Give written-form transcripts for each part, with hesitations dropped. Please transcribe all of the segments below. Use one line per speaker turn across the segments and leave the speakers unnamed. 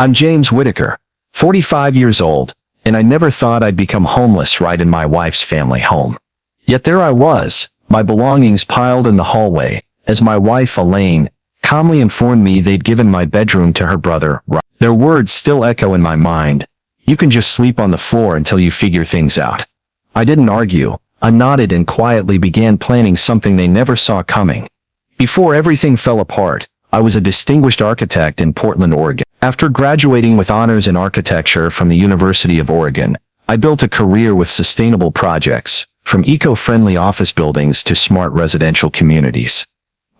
I'm James Whitaker, 45 years old, and I never thought I'd become homeless right in my wife's family home. Yet there I was, my belongings piled in the hallway, as my wife Elaine calmly informed me they'd given my bedroom to her brother. Their words still echo in my mind. You can just sleep on the floor until you figure things out. I didn't argue. I nodded and quietly began planning something they never saw coming. Before everything fell apart, I was a distinguished architect in Portland, Oregon. After graduating with honors in architecture from the University of Oregon, I built a career with sustainable projects, from eco-friendly office buildings to smart residential communities.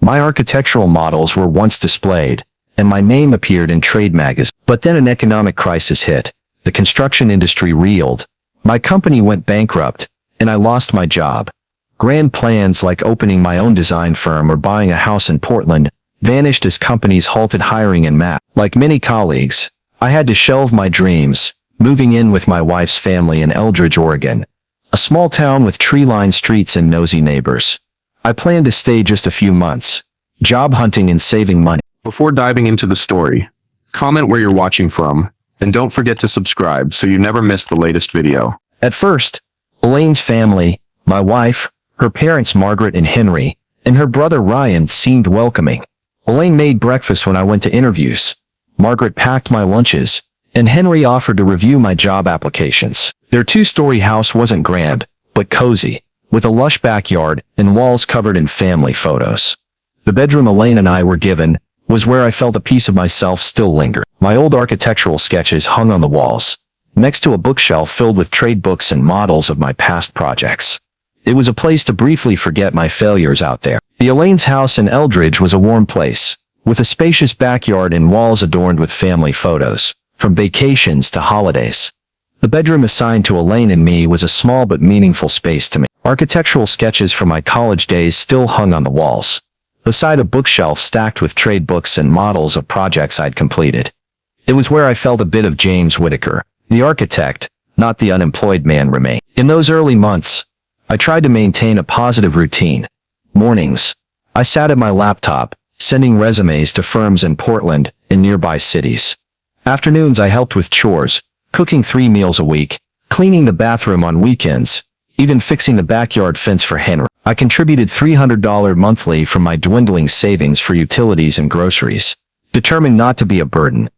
My architectural models were once displayed, and my name appeared in trade magazines. But then an economic crisis hit. The construction industry reeled. My company went bankrupt, and I lost my job. Grand plans like opening my own design firm or buying a house in Portland vanished as companies halted hiring en masse. Like many colleagues, I had to shelve my dreams, moving in with my wife's family in Eldridge, Oregon, a small town with tree-lined streets and nosy neighbors. I planned to stay just a few months, job hunting and saving money.
Before diving into the story, comment where you're watching from, and don't forget to subscribe so you never miss the latest video.
At first, Elaine's family, my wife, her parents Margaret and Henry, and her brother Ryan seemed welcoming. Elaine made breakfast when I went to interviews. Margaret packed my lunches, and Henry offered to review my job applications. Their two-story house wasn't grand, but cozy, with a lush backyard and walls covered in family photos. The bedroom Elaine and I were given was where I felt a piece of myself still linger. My old architectural sketches hung on the walls, next to a bookshelf filled with trade books and models of my past projects. It was a place to briefly forget my failures out there. The Elaine's house in Eldridge was a warm place, with a spacious backyard and walls adorned with family photos, from vacations to holidays. The bedroom assigned to Elaine and me was a small but meaningful space to me. Architectural sketches from my college days still hung on the walls, beside a bookshelf stacked with trade books and models of projects I'd completed. It was where I felt a bit of James Whitaker, the architect, not the unemployed man, remained. In those early months, I tried to maintain a positive routine. Mornings, I sat at my laptop, sending resumes to firms in Portland and nearby cities. Afternoons I helped with chores, cooking 3 meals a week, cleaning the bathroom on weekends, even fixing the backyard fence for Henry. I contributed $300 monthly from my dwindling savings for utilities and groceries, determined not to be a burden.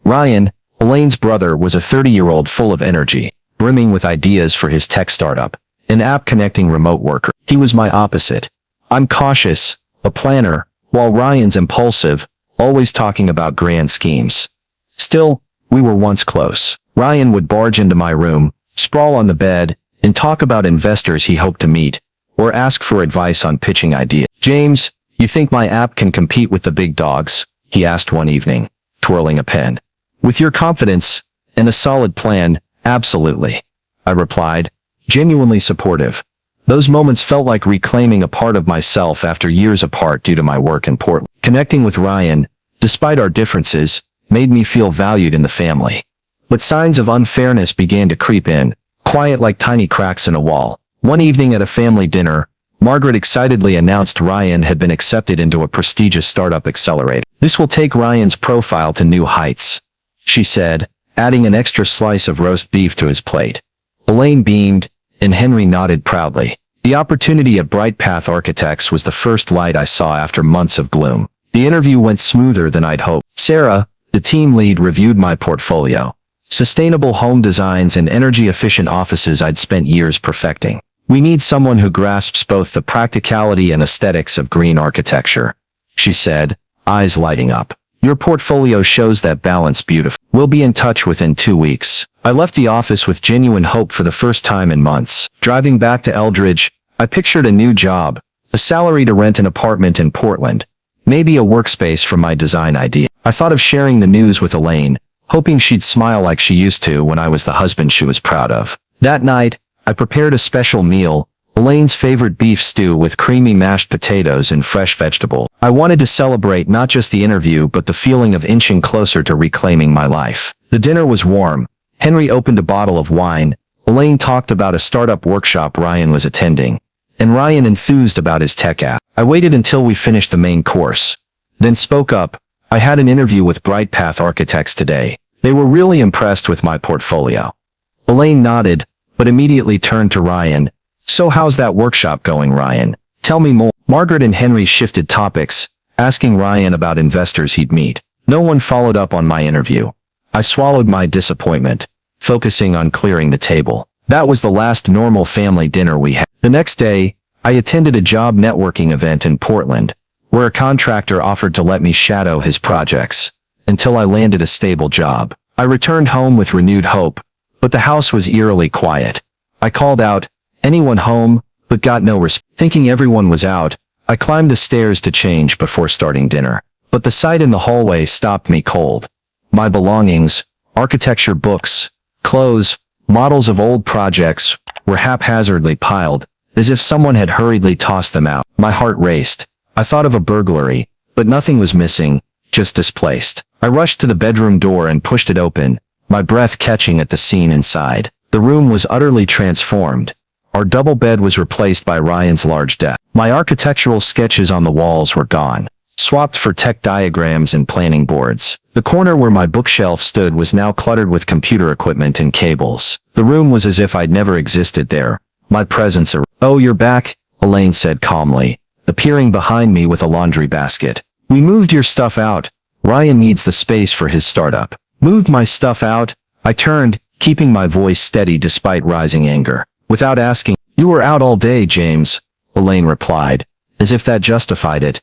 Ryan, Elaine's brother, was a 30-year-old full of energy, brimming with ideas for his tech startup, an app connecting remote workers. He was my opposite. I'm cautious, a planner, while Ryan's impulsive, always talking about grand schemes. Still, we were once close. Ryan would barge into my room, sprawl on the bed, and talk about investors he hoped to meet, or ask for advice on pitching ideas. "James, you think my app can compete with the big dogs?" he asked one evening, twirling a pen. "With your confidence and a solid plan, absolutely," I replied, genuinely supportive. Those moments felt like reclaiming a part of myself after years apart due to my work in Portland. Connecting with Ryan, despite our differences, made me feel valued in the family. But signs of unfairness began to creep in, quiet like tiny cracks in a wall. One evening at a family dinner, Margaret excitedly announced Ryan had been accepted into a prestigious startup accelerator. "This will take Ryan's profile to new heights," she said, adding an extra slice of roast beef to his plate. Elaine beamed, and Henry nodded proudly. The opportunity at BrightPath Architects was the first light I saw after months of gloom. The interview went smoother than I'd hoped. Sarah, the team lead, reviewed my portfolio. Sustainable home designs and energy-efficient offices I'd spent years perfecting. "We need someone who grasps both the practicality and aesthetics of green architecture," she said, eyes lighting up. "Your portfolio shows that balance beautifully. We'll be in touch within 2 weeks." I left the office with genuine hope for the first time in months. Driving back to Eldridge, I pictured a new job, a salary to rent an apartment in Portland, maybe a workspace for my design idea. I thought of sharing the news with Elaine, hoping she'd smile like she used to when I was the husband she was proud of. That night, I prepared a special meal, Elaine's favorite beef stew with creamy mashed potatoes and fresh vegetables. I wanted to celebrate not just the interview but the feeling of inching closer to reclaiming my life. The dinner was warm. Henry opened a bottle of wine, Elaine talked about a startup workshop Ryan was attending, and Ryan enthused about his tech app. I waited until we finished the main course, then spoke up. "I had an interview with BrightPath Architects today. They were really impressed with my portfolio. Elaine nodded, but immediately turned to Ryan. So how's that workshop going, Ryan? Tell me more. Margaret and Henry shifted topics, asking Ryan about investors he'd meet. No one followed up on my interview. I swallowed my disappointment, focusing on clearing the table. That was the last normal family dinner we had. The next day, I attended a job networking event in Portland, where a contractor offered to let me shadow his projects until I landed a stable job. I returned home with renewed hope, but the house was eerily quiet. I called out, "Anyone home?" but got no response. Thinking everyone was out, I climbed the stairs to change before starting dinner. But the sight in the hallway stopped me cold. My belongings, architecture books, clothes, models of old projects, were haphazardly piled, as if someone had hurriedly tossed them out. My heart raced. I thought of a burglary, but nothing was missing, just displaced. I rushed to the bedroom door and pushed it open, my breath catching at the scene inside. The room was utterly transformed. Our double bed was replaced by Ryan's large desk. My architectural sketches on the walls were gone, swapped for tech diagrams and planning boards. The corner where my bookshelf stood was now cluttered with computer equipment and cables. The room was as if I'd never existed there. My presence "Oh, you're back," Elaine said calmly, appearing behind me with a laundry basket. "We moved your stuff out. Ryan needs the space for his startup." "Moved my stuff out?" I turned, keeping my voice steady despite rising anger. Without asking, "You were out all day, James," Elaine replied, as if that justified it.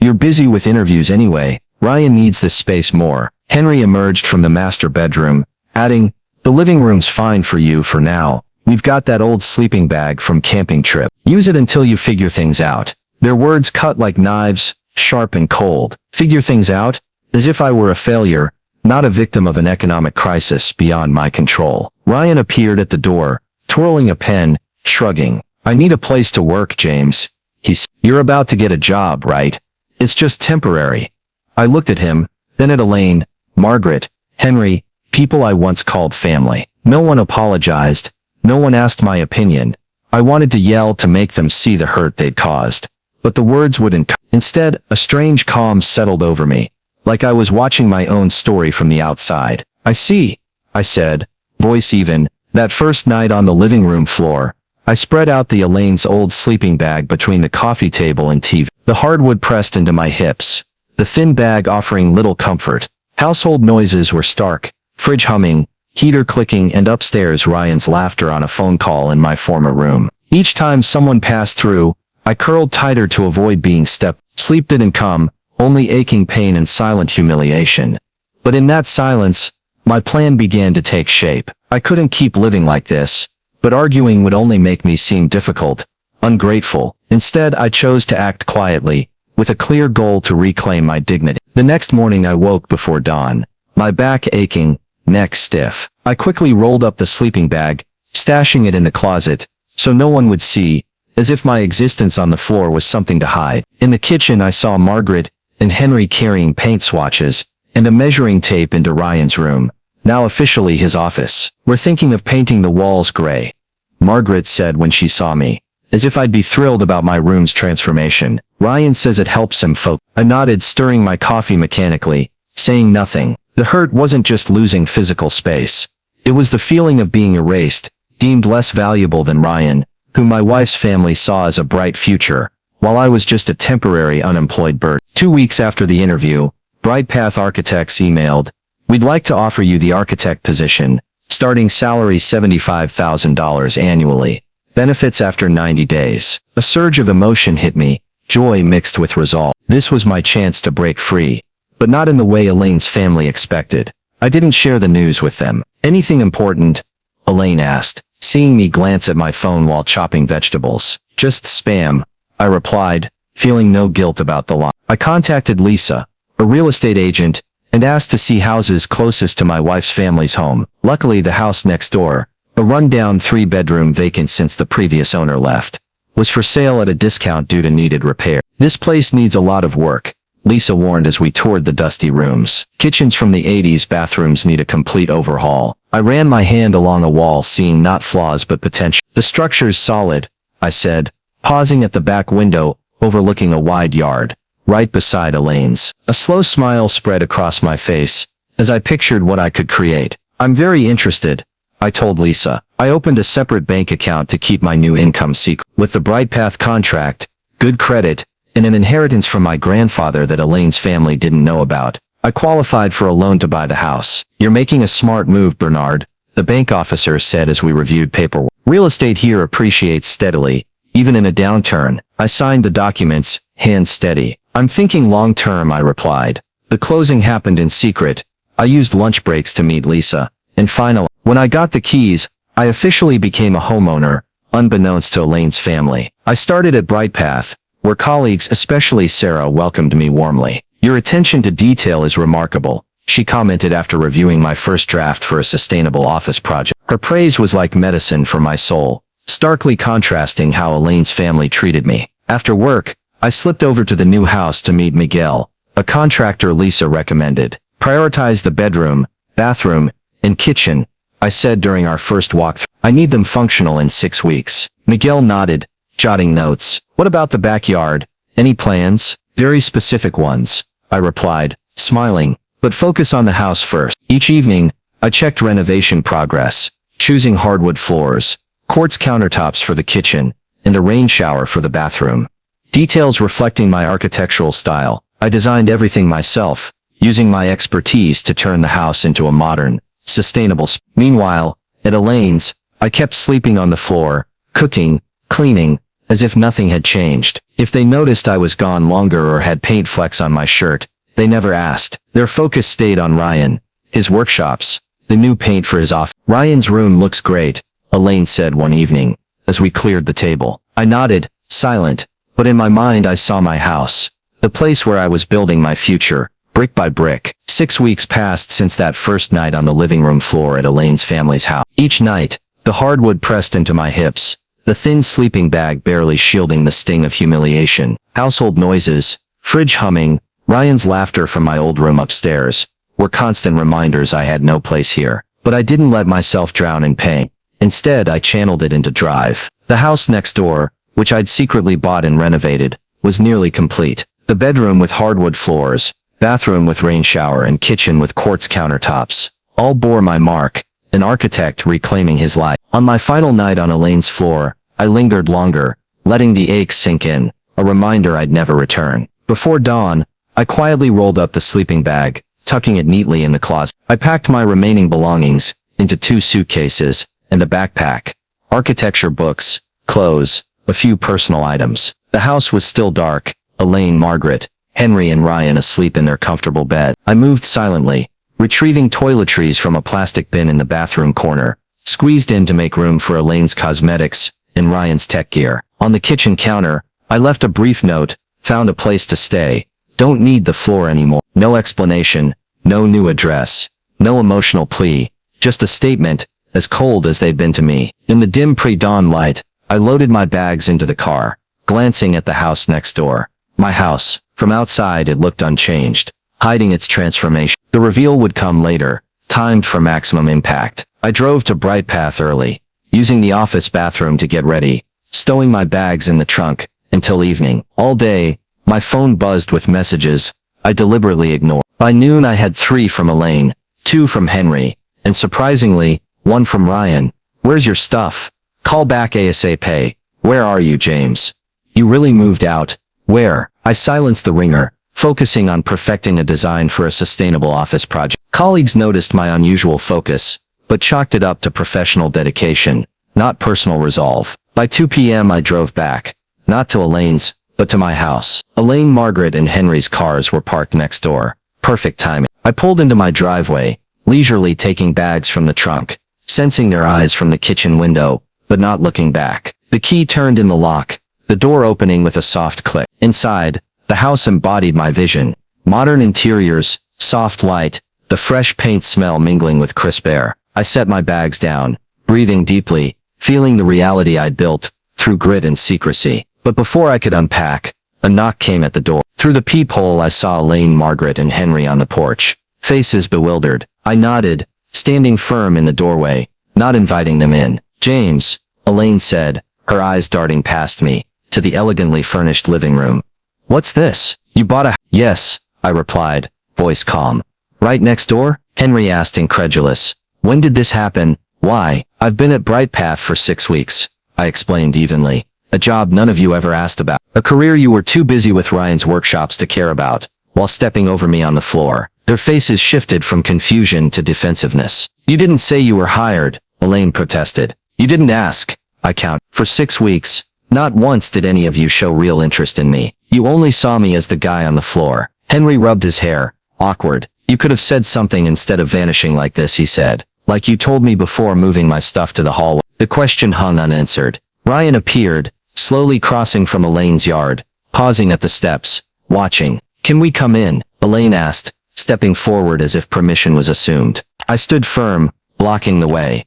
"You're busy with interviews anyway. Ryan needs this space more." Henry emerged from the master bedroom, adding, "The living room's fine for you for now. We've got that old sleeping bag from camping trip. Use it until you figure things out." Their words cut like knives, sharp and cold. Figure things out? As if I were a failure, not a victim of an economic crisis beyond my control. Ryan appeared at the door, twirling a pen, shrugging. "I need a place to work, James," he said. "You're about to get a job, right? It's just temporary." I looked at him, then at Elaine, Margaret, Henry, people I once called family. No one apologized. No one asked my opinion. I wanted to yell to make them see the hurt they'd caused, but the words wouldn't come. Instead, a strange calm settled over me, like I was watching my own story from the outside. "I see," I said, voice even. That first night on the living room floor, I spread out the Elaine's old sleeping bag between the coffee table and TV. The hardwood pressed into my hips, the thin bag offering little comfort. Household noises were stark, fridge humming, heater clicking, and upstairs Ryan's laughter on a phone call in my former room. Each time someone passed through, I curled tighter to avoid being stepped. Sleep didn't come, only aching pain and silent humiliation. But in that silence, my plan began to take shape. I couldn't keep living like this, but arguing would only make me seem difficult, ungrateful. Instead, I chose to act quietly, with a clear goal to reclaim my dignity. The next morning I woke before dawn, my back aching, neck stiff. I quickly rolled up the sleeping bag, stashing it in the closet, so no one would see, as if my existence on the floor was something to hide. In the kitchen I saw Margaret and Henry carrying paint swatches and a measuring tape into Ryan's room, now officially his office. "We're thinking of painting the walls gray," Margaret said when she saw me, as if I'd be thrilled about my room's transformation. "Ryan says it helps him focus." I nodded, stirring my coffee mechanically, saying nothing. The hurt wasn't just losing physical space. It was the feeling of being erased, deemed less valuable than Ryan, whom my wife's family saw as a bright future, while I was just a temporary unemployed burden. 2 weeks after the interview, BrightPath Architects emailed, "We'd like to offer you the architect position, starting salary $75,000 annually. Benefits after 90 days. A surge of emotion hit me, joy mixed with resolve. This was my chance to break free, but not in the way Elaine's family expected. I didn't share the news with them. "Anything important?" Elaine asked, seeing me glance at my phone while chopping vegetables. "Just spam," I replied, feeling no guilt about the lie. I contacted Lisa, a real estate agent, and asked to see houses closest to my wife's family's home. Luckily, the house next door, a rundown 3-bedroom vacant since the previous owner left, was for sale at a discount due to needed repair. "This place needs a lot of work," Lisa warned as we toured the dusty rooms. "Kitchens from the 80s, bathrooms need a complete overhaul." I ran my hand along a wall, seeing not flaws but potential. "The structure's solid," I said, pausing at the back window, overlooking a wide yard, right beside Elaine's. A slow smile spread across my face, as I pictured what I could create. I'm very interested, I told Lisa. I opened a separate bank account to keep my new income secret. With the BrightPath contract, good credit, and an inheritance from my grandfather that Elaine's family didn't know about, I qualified for a loan to buy the house. You're making a smart move, Bernard, the bank officer said as we reviewed paperwork. Real estate here appreciates steadily, even in a downturn. I signed the documents, hands steady. I'm thinking long term, I replied. The closing happened in secret. I used lunch breaks to meet Lisa. And finally, when I got the keys, I officially became a homeowner, unbeknownst to Elaine's family. I started at BrightPath, where colleagues, especially Sarah, welcomed me warmly. Your attention to detail is remarkable, she commented after reviewing my first draft for a sustainable office project. Her praise was like medicine for my soul, starkly contrasting how Elaine's family treated me. After work, I slipped over to the new house to meet Miguel, a contractor Lisa recommended. Prioritize the bedroom, bathroom, and kitchen, I said during our first walkthrough. I need them functional in 6 weeks. Miguel nodded, jotting notes. What about the backyard? Any plans? Very specific ones, I replied, smiling, but focus on the house first. Each evening, I checked renovation progress, choosing hardwood floors, quartz countertops for the kitchen, and a rain shower for the bathroom. Details reflecting my architectural style. I designed everything myself, using my expertise to turn the house into a modern, sustainable space. Meanwhile, at Elaine's, I kept sleeping on the floor, cooking, cleaning, as if nothing had changed. If they noticed I was gone longer or had paint flecks on my shirt, they never asked. Their focus stayed on Ryan, his workshops, the new paint for his office. Ryan's room looks great, Elaine said one evening, as we cleared the table. I nodded, silent, but in my mind I saw my house, the place where I was building my future, brick by brick. 6 weeks passed since that first night on the living room floor at Elaine's family's house. Each night, the hardwood pressed into my hips, the thin sleeping bag barely shielding the sting of humiliation. Household noises, fridge humming, Ryan's laughter from my old room upstairs, were constant reminders I had no place here. But I didn't let myself drown in pain. Instead, I channeled it into drive. The house next door, which I'd secretly bought and renovated, was nearly complete. The bedroom with hardwood floors, bathroom with rain shower, and kitchen with quartz countertops, all bore my mark, an architect reclaiming his life. On my final night on Elaine's floor, I lingered longer, letting the ache sink in, a reminder I'd never return. Before dawn, I quietly rolled up the sleeping bag, tucking it neatly in the closet. I packed my remaining belongings into 2 suitcases and a backpack, architecture books, clothes, a few personal items. The house was still dark, Elaine, Margaret, Henry, and Ryan asleep in their comfortable bed. I moved silently, retrieving toiletries from a plastic bin in the bathroom corner, squeezed in to make room for Elaine's cosmetics and Ryan's tech gear. On the kitchen counter, I left a brief note, found a place to stay, don't need the floor anymore. No explanation, no new address, no emotional plea, just a statement, as cold as they'd been to me. In the dim pre-dawn light, I loaded my bags into the car, glancing at the house next door. My house. From outside it looked unchanged, hiding its transformation. The reveal would come later, timed for maximum impact. I drove to BrightPath early, using the office bathroom to get ready, stowing my bags in the trunk, until evening. All day, my phone buzzed with messages I deliberately ignored. By noon I had 3 from Elaine, 2 from Henry, and surprisingly, 1 from Ryan. Where's your stuff? Call back ASAP. Where are you, James? You really moved out? Where? I silenced the ringer, focusing on perfecting a design for a sustainable office project. Colleagues noticed my unusual focus, but chalked it up to professional dedication, not personal resolve. By 2 p.m. I drove back, not to Elaine's, but to my house. Elaine, Margaret, and Henry's cars were parked next door. Perfect timing. I pulled into my driveway, leisurely taking bags from the trunk, sensing their eyes from the kitchen window, but not looking back. The key turned in the lock, the door opening with a soft click. Inside, the house embodied my vision. Modern interiors, soft light, the fresh paint smell mingling with crisp air. I set my bags down, breathing deeply, feeling the reality I'd built, through grit and secrecy. But before I could unpack, a knock came at the door. Through the peephole I saw Elaine, Margaret, and Henry on the porch, faces bewildered. I nodded, standing firm in the doorway, not inviting them in. James, Elaine said, her eyes darting past me, to the elegantly furnished living room. What's this? You bought a... Yes, I replied, voice calm. Right next door? Henry asked incredulous. When did this happen? Why? I've been at BrightPath for 6 weeks, I explained evenly. A job none of you ever asked about. A career you were too busy with Ryan's workshops to care about, while stepping over me on the floor. Their faces shifted from confusion to defensiveness. You didn't say you were hired, Elaine protested. You didn't ask. I count. For 6 weeks, not once did any of you show real interest in me. You only saw me as the guy on the floor. Henry rubbed his hair. Awkward. You could have said something instead of vanishing like this, he said. Like you told me before moving my stuff to the hallway. The question hung unanswered. Ryan appeared, slowly crossing from Elaine's yard, pausing at the steps, watching. Can we come in? Elaine asked, stepping forward as if permission was assumed. I stood firm, blocking the way.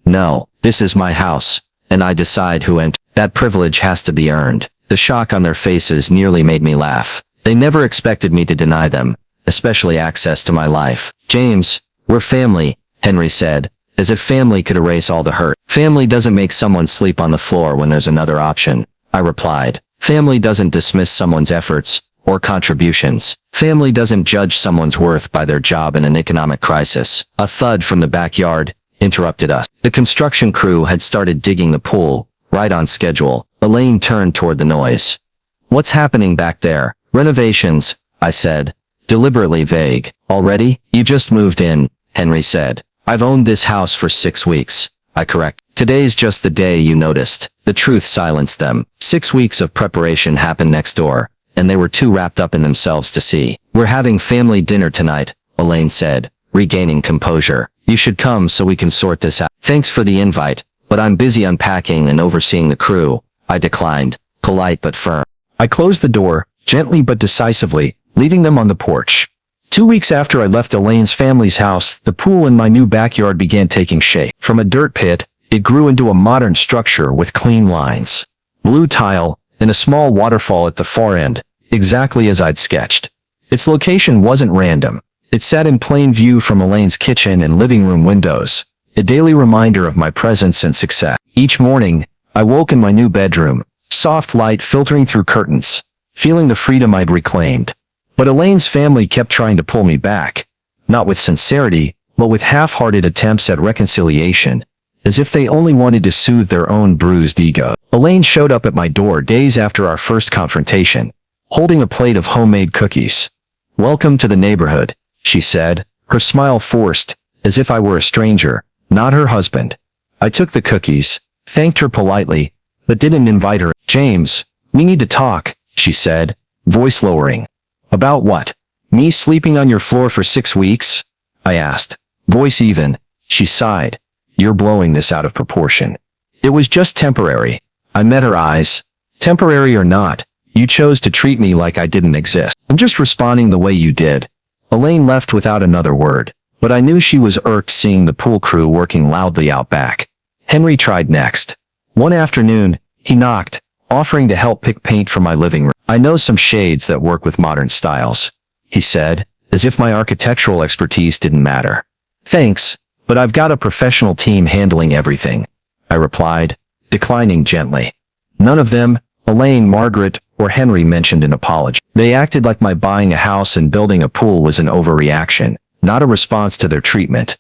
No, this is my house, and I decide who enters. That privilege has to be earned. The shock on their faces nearly made me laugh. They never expected me to deny them, especially access to my life. James, we're family, Henry said, as if family could erase all the hurt. Family doesn't make someone sleep on the floor when there's another option, I replied. Family doesn't dismiss someone's efforts or contributions. Family doesn't judge someone's worth by their job in an economic crisis. A thud from the backyard interrupted us. The construction crew had started digging the pool, right on schedule. Elaine turned toward the noise. What's happening back there? Renovations, I said, deliberately vague. Already? You just moved in, Henry said. I've owned this house for 6 weeks, I correct. Today's just the day you noticed. The truth silenced them. 6 weeks of preparation happened next door, and they were too wrapped up in themselves to see. We're having family dinner tonight, Elaine said, regaining composure. You should come so we can sort this out. Thanks for the invite, but I'm busy unpacking and overseeing the crew, I declined, polite but firm. I closed the door, gently but decisively, leaving them on the porch. 2 weeks after I left Elaine's family's house, the pool in my new backyard began taking shape. From a dirt pit, it grew into a modern structure with clean lines, blue tile, and a small waterfall at the far end, exactly as I'd sketched. Its location wasn't random. It sat in plain view from Elaine's kitchen and living room windows, a daily reminder of my presence and success. Each morning, I woke in my new bedroom, soft light filtering through curtains, feeling the freedom I'd reclaimed. But Elaine's family kept trying to pull me back, not with sincerity, but with half-hearted attempts at reconciliation, as if they only wanted to soothe their own bruised ego. Elaine showed up at my door days after our first confrontation, holding a plate of homemade cookies. Welcome to the neighborhood, she said, her smile forced, as if I were a stranger, not her husband. I took the cookies, thanked her politely, but didn't invite her. James, we need to talk, she said, voice lowering. About what? Me sleeping on your floor for 6 weeks? I asked, voice even. She sighed. You're blowing this out of proportion. It was just temporary. I met her eyes. Temporary or not, you chose to treat me like I didn't exist. I'm just responding the way you did. Elaine left without another word, but I knew she was irked seeing the pool crew working loudly out back. Henry tried next. One afternoon, he knocked, offering to help pick paint for my living room. I know some shades that work with modern styles, he said, as if my architectural expertise didn't matter. Thanks, but I've got a professional team handling everything, I replied, declining gently. None of them, Elaine, Margaret, or Henry, mentioned an apology. They acted like my buying a house and building a pool was an overreaction, not a response to their treatment.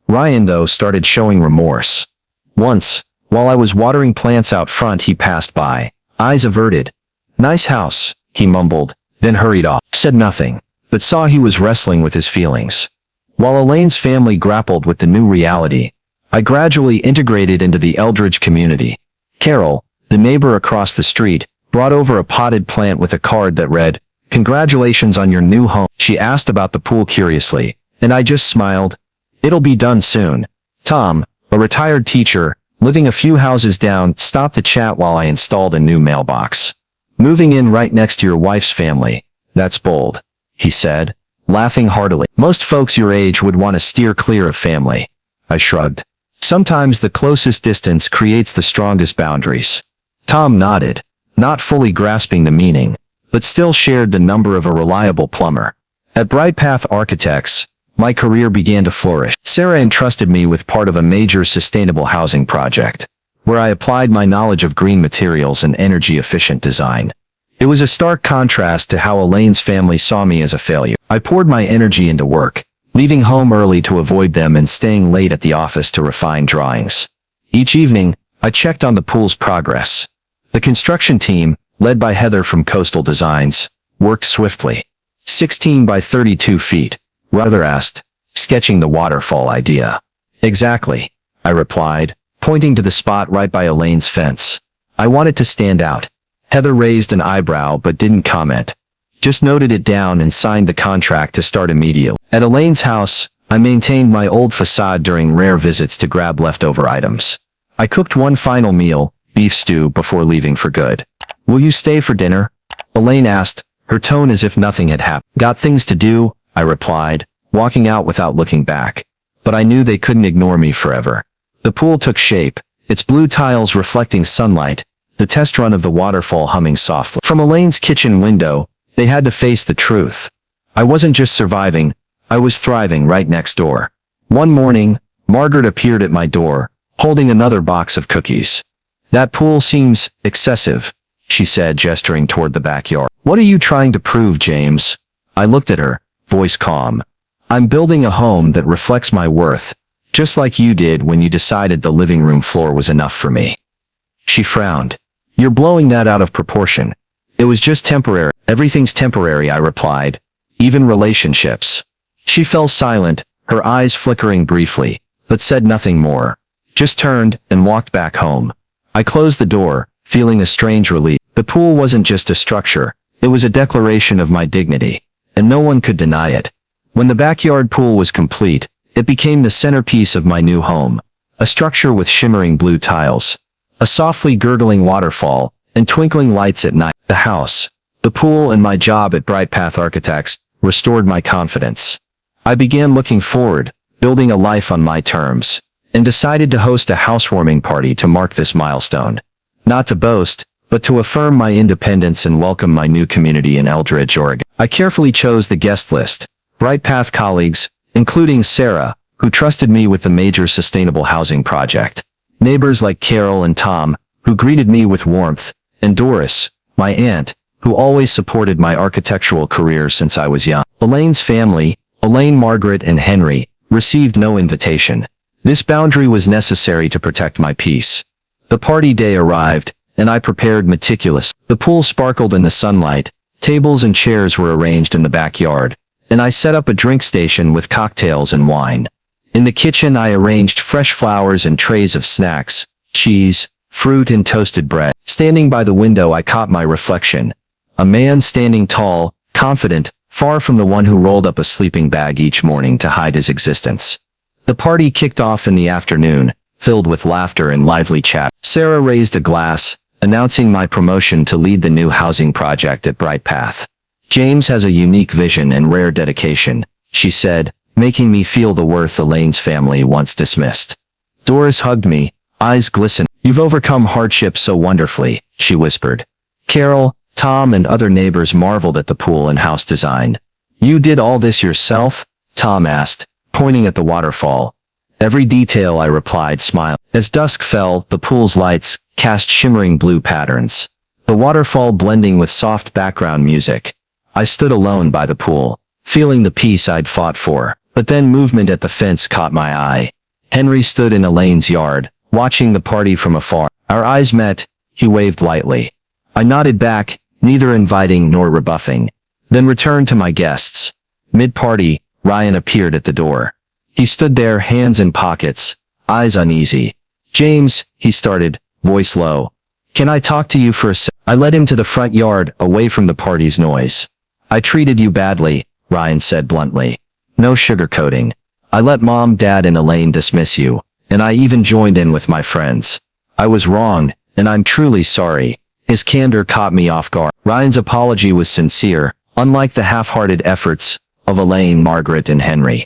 Ryan, though, started showing remorse. Once, while I was watering plants out front, he passed by, eyes averted. Nice house, he mumbled, then hurried off. Said nothing, but saw he was wrestling with his feelings. While Elaine's family grappled with the new reality, I gradually integrated into the Eldridge community. Carol, the neighbor across the street, brought over a potted plant with a card that read, "Congratulations on your new home." She asked about the pool curiously, and I just smiled. It'll be done soon. Tom, a retired teacher, living a few houses down, stopped to chat while I installed a new mailbox. Moving in right next to your wife's family. That's bold, he said, laughing heartily. Most folks your age would want to steer clear of family. I shrugged. Sometimes the closest distance creates the strongest boundaries. Tom nodded, not fully grasping the meaning, but still shared the number of a reliable plumber. At BrightPath Architects, my career began to flourish. Sarah entrusted me with part of a major sustainable housing project, where I applied my knowledge of green materials and energy-efficient design. It was a stark contrast to how Elaine's family saw me as a failure. I poured my energy into work, leaving home early to avoid them and staying late at the office to refine drawings. Each evening, I checked on the pool's progress. The construction team, led by Heather from Coastal Designs, worked swiftly. 16 by 32 feet, Ruther asked, sketching the waterfall idea. Exactly, I replied, pointing to the spot right by Elaine's fence. I wanted to stand out. Heather raised an eyebrow but didn't comment. Just noted it down and signed the contract to start immediately. At Elaine's house, I maintained my old facade during rare visits to grab leftover items. I cooked one final meal, beef stew, before leaving for good. Will you stay for dinner? Elaine asked, her tone as if nothing had happened. Got things to do, I replied, walking out without looking back. But I knew they couldn't ignore me forever. The pool took shape, its blue tiles reflecting sunlight, the test run of the waterfall humming softly. From Elaine's kitchen window, they had to face the truth. I wasn't just surviving, I was thriving right next door. One morning, Margaret appeared at my door, holding another box of cookies. That pool seems excessive, she said, gesturing toward the backyard. What are you trying to prove, James? I looked at her, voice calm. I'm building a home that reflects my worth, just like you did when you decided the living room floor was enough for me. She frowned. You're blowing that out of proportion. It was just temporary. Everything's temporary, I replied. Even relationships. She fell silent, her eyes flickering briefly, but said nothing more. Just turned and walked back home. I closed the door, feeling a strange relief. The pool wasn't just a structure, it was a declaration of my dignity, and no one could deny it. When the backyard pool was complete, it became the centerpiece of my new home. A structure with shimmering blue tiles, a softly gurgling waterfall, and twinkling lights at night. The house, the pool, and my job at BrightPath Architects restored my confidence. I began looking forward, building a life on my terms, and decided to host a housewarming party to mark this milestone. Not to boast, but to affirm my independence and welcome my new community in Eldridge, Oregon. I carefully chose the guest list, BrightPath colleagues, including Sarah, who trusted me with the major sustainable housing project. Neighbors like Carol and Tom, who greeted me with warmth, and Doris, my aunt, who always supported my architectural career since I was young. Elaine's family, Elaine, Margaret, and Henry, received no invitation. This boundary was necessary to protect my peace. The party day arrived, and I prepared meticulous. The pool sparkled in the sunlight, tables and chairs were arranged in the backyard, and I set up a drink station with cocktails and wine. In the kitchen I arranged fresh flowers and trays of snacks, cheese, fruit, and toasted bread. Standing by the window I caught my reflection. A man standing tall, confident, far from the one who rolled up a sleeping bag each morning to hide his existence. The party kicked off in the afternoon, filled with laughter and lively chat. Sarah raised a glass, announcing my promotion to lead the new housing project at BrightPath. James has a unique vision and rare dedication, she said, making me feel the worth Elaine's family once dismissed. Doris hugged me, eyes glistened. You've overcome hardship so wonderfully, she whispered. Carol, Tom, and other neighbors marveled at the pool and house design. You did all this yourself? Tom asked, pointing at the waterfall. Every detail, I replied, smiling. As dusk fell, the pool's lights cast shimmering blue patterns, the waterfall blending with soft background music. I stood alone by the pool, feeling the peace I'd fought for, but then movement at the fence caught my eye. Henry stood in Elaine's yard, watching the party from afar. Our eyes met, he waved lightly. I nodded back, neither inviting nor rebuffing, then returned to my guests. Mid-party, Ryan appeared at the door. He stood there, hands in pockets, eyes uneasy. James, he started, voice low. Can I talk to you for a sec? I led him to the front yard, away from the party's noise. I treated you badly, Ryan said bluntly. No sugarcoating. I let Mom, Dad, and Elaine dismiss you, and I even joined in with my friends. I was wrong, and I'm truly sorry. His candor caught me off guard. Ryan's apology was sincere, unlike the half-hearted efforts of Elaine, Margaret, and Henry.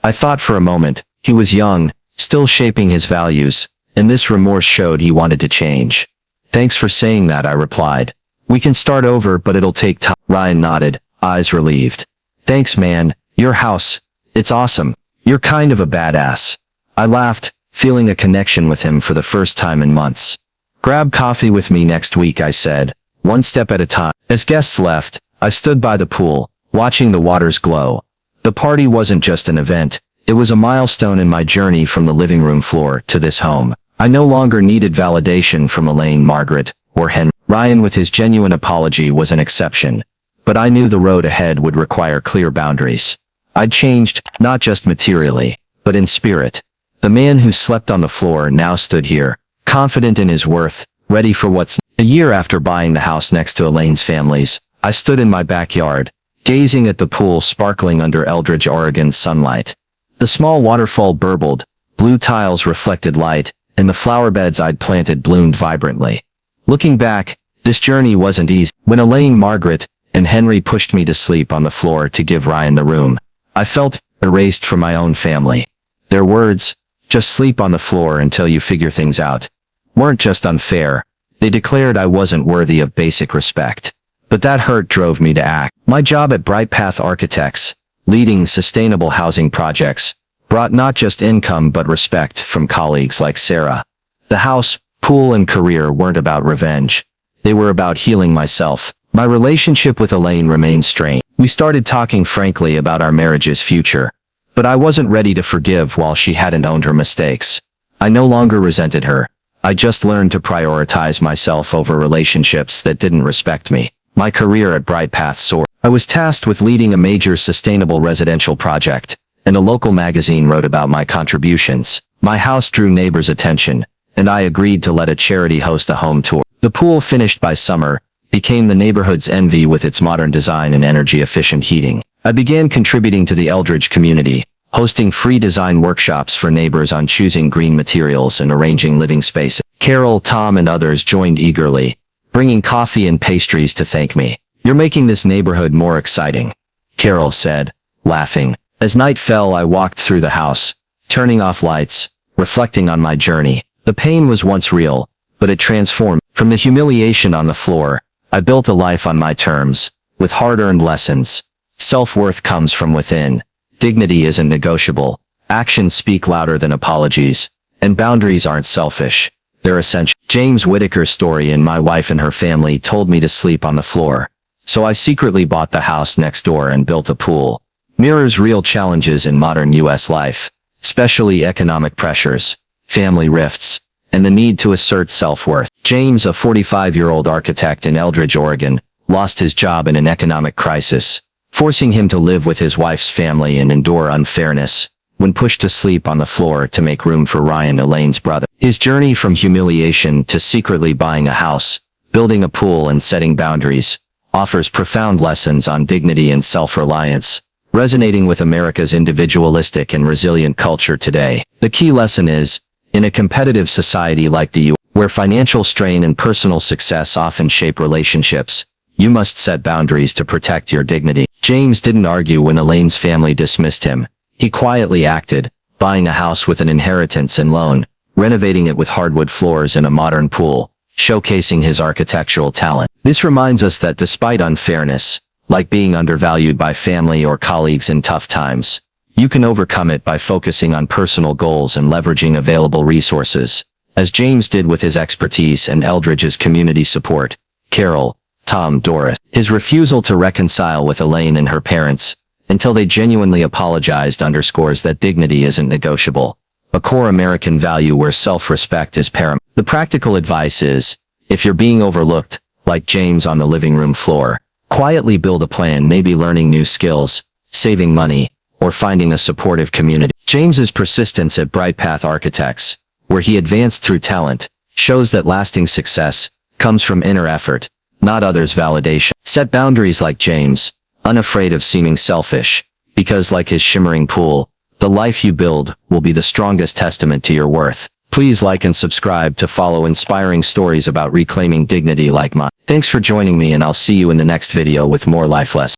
I thought for a moment. He was young, still shaping his values, and this remorse showed he wanted to change. Thanks for saying that, I replied. We can start over, but it'll take time. Ryan nodded, eyes relieved. Thanks, man. Your house. It's awesome. You're kind of a badass. I laughed, feeling a connection with him for the first time in months. Grab coffee with me next week, I said, one step at a time. As guests left, I stood by the pool, watching the waters glow. The party wasn't just an event, it was a milestone in my journey from the living room floor to this home. I no longer needed validation from Elaine, Margaret, or Henry. Ryan with his genuine apology was an exception, but I knew the road ahead would require clear boundaries. I'd changed, not just materially, but in spirit. The man who slept on the floor now stood here, confident in his worth, ready for what's. A year after buying the house next to Elaine's family's, I stood in my backyard, gazing at the pool sparkling under Eldridge, Oregon's sunlight. The small waterfall burbled, blue tiles reflected light, and the flower beds I'd planted bloomed vibrantly. Looking back, this journey wasn't easy. When Elaine, Margaret, and Henry pushed me to sleep on the floor to give Ryan the room, I felt erased from my own family. Their words, "Just sleep on the floor until you figure things out," weren't just unfair. They declared I wasn't worthy of basic respect. But that hurt drove me to act. My job at BrightPath Architects, leading sustainable housing projects, brought not just income but respect from colleagues like Sarah. The house, pool, and career weren't about revenge. They were about healing myself. My relationship with Elaine remained strained. We started talking frankly about our marriage's future, but I wasn't ready to forgive while she hadn't owned her mistakes. I no longer resented her. I just learned to prioritize myself over relationships that didn't respect me. My career at BrightPath soared. I was tasked with leading a major sustainable residential project, and a local magazine wrote about my contributions. My house drew neighbors' attention, and I agreed to let a charity host a home tour. The pool, finished by summer, became the neighborhood's envy with its modern design and energy-efficient heating. I began contributing to the Eldridge community, hosting free design workshops for neighbors on choosing green materials and arranging living spaces. Carol, Tom, and others joined eagerly, bringing coffee and pastries to thank me. "You're making this neighborhood more exciting," Carol said, laughing. As night fell, I walked through the house, turning off lights, reflecting on my journey. The pain was once real, but it transformed. From the humiliation on the floor, I built a life on my terms, with hard-earned lessons. Self-worth comes from within. Dignity isn't negotiable. Actions speak louder than apologies. And boundaries aren't selfish. They're essential. James Whitaker's story and my wife and her family told me to sleep on the floor. So I secretly bought the house next door and built a pool. Mirrors real challenges in modern U.S. life, especially economic pressures, family rifts, and the need to assert self-worth. James, a 45-year-old architect in Eldridge, Oregon, lost his job in an economic crisis, forcing him to live with his wife's family and endure unfairness, when pushed to sleep on the floor to make room for Ryan, Elaine's brother. His journey from humiliation to secretly buying a house, building a pool, and setting boundaries, offers profound lessons on dignity and self-reliance, resonating with America's individualistic and resilient culture today. The key lesson is, in a competitive society like the U.S., where financial strain and personal success often shape relationships, you must set boundaries to protect your dignity. James didn't argue when Elaine's family dismissed him. He quietly acted, buying a house with an inheritance and loan, renovating it with hardwood floors and a modern pool, showcasing his architectural talent. This reminds us that despite unfairness, like being undervalued by family or colleagues in tough times, you can overcome it by focusing on personal goals and leveraging available resources, as James did with his expertise and Eldridge's community support. Carol, Tom, Doris. His refusal to reconcile with Elaine and her parents, until they genuinely apologized, underscores that dignity isn't negotiable, a core American value where self-respect is paramount. The practical advice is, if you're being overlooked, like James on the living room floor, quietly build a plan, maybe learning new skills, saving money, or finding a supportive community. James's persistence at BrightPath Architects, where he advanced through talent, shows that lasting success comes from inner effort, not others' validation. Set boundaries like James, unafraid of seeming selfish, because like his shimmering pool, the life you build will be the strongest testament to your worth. Please like and subscribe to follow inspiring stories about reclaiming dignity like mine. Thanks for joining me, and I'll see you in the next video with more life lessons.